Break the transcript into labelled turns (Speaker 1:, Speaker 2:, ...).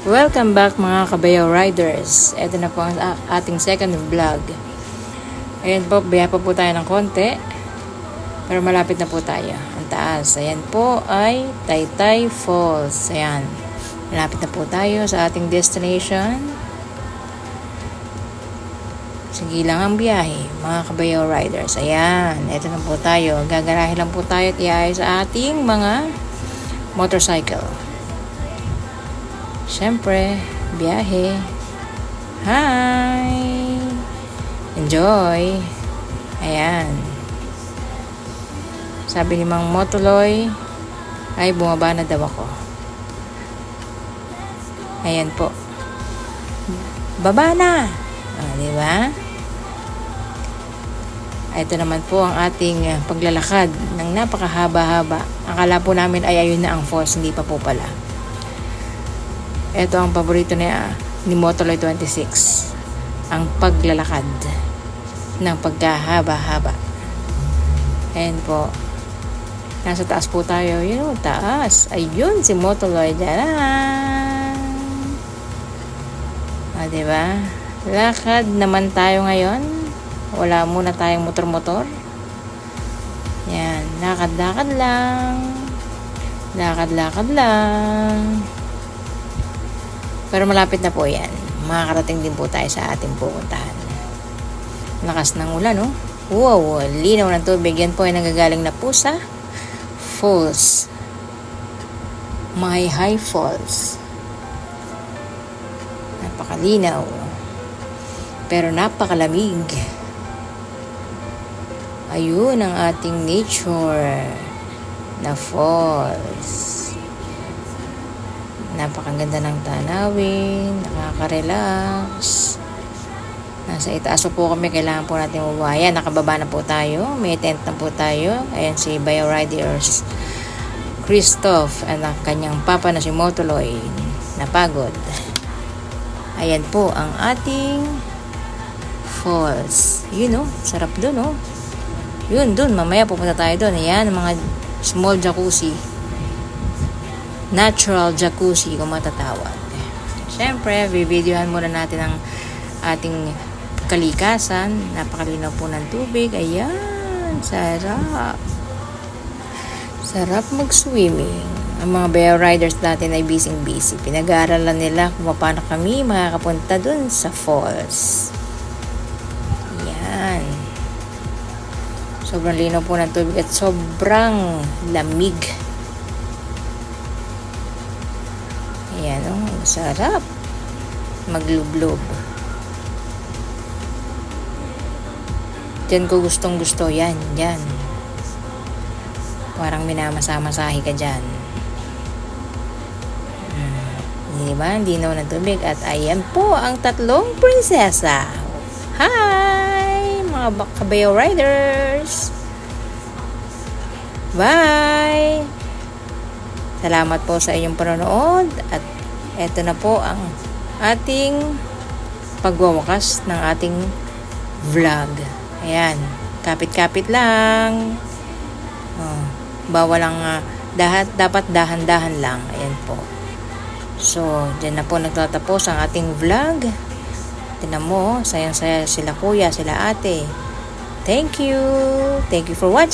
Speaker 1: Welcome back mga Kabayaw Riders. Ito na po ang ating second vlog. Ayan po, biya pa po tayo ng konti. Pero malapit na po tayo. Ang taas. Ayan po ay Taytay Falls. Ayan. Malapit na po tayo sa ating destination. Sige lang ang biyahe, mga Kabayaw Riders. Ayan. Ito na po tayo. Gagarahe lang po tayo at iayay sa ating mga motorcycle. Siyempre, biyahe. Hi! Enjoy! Ayan. Sabi ni Mang Motuloy, ay bumaba na daw ako. Ayan po. Baba na! Diba? Ito naman po ang ating paglalakad ng napakahaba-haba. Akala po namin ay ayun na ang falls, hindi pa po pala. Ito ang paborito ni Motuloy 26. Ang paglalakad ng pagkahaba-haba. Ayan po. Nasa taas po tayo. Yun, taas. Ayun, si Motuloy. Diyan. Diba? Lakad naman tayo ngayon. Wala muna tayong motor-motor. Yan. Lakad-lakad lang. Lakad-lakad lang. Pero malapit na po yan. Makakarating din po tayo sa ating pupuntahan. Lakas ng ulan, no? Wow, linaw ng tubig. Yan po ay nanggagaling na po sa falls. Mahihai Falls. Napakalinaw. Pero napakalamig. Ayun ang ating nature na falls. Napakaganda ng tanawin, nakaka-relax. Nasa itaas po kami, kailangan po natin mabaya. Nakababa na po tayo, may tent na po tayo. Ayan si Bayaw Riders Christoph at ang kanyang papa na si Motuloy, napagod. Ayan po ang ating falls. Yun o, sarap dun o. Yun, dun, mamaya pupunta tayo dun. Ayan, mga small jacuzzi. Natural jacuzzi kung matatawag. Siyempre, bibidyohan muna natin ang ating kalikasan. Napakalinaw po ng tubig. Ayan, sarap. Sarap mag-swimming. Ang mga Bayaw Riders natin ay busy-busy. Pinag-aaralan nila kung paano kami makakapunta dun sa falls. Ayan. Sobrang linaw po ng tubig at sobrang lamig. Ayan o, sarap maglublob. Diyan ko gustong gusto. Yan, dyan. Parang minamasa-masahe ka dyan. Diba? Hindi na ng tubig. At ayan po ang tatlong prinsesa. Hi! Mga Kabayaw Riders! Bye! Salamat po sa inyong panonood at eto na po ang ating pagwawakas ng ating vlog. Ayan, kapit-kapit lang. Bawal ang dapat dahan-dahan lang. Ayan po. So, dyan na po nagtatapos ang ating vlog. Tingnan mo, sayang-saya sila kuya, sila ate. Thank you. Thank you for watching.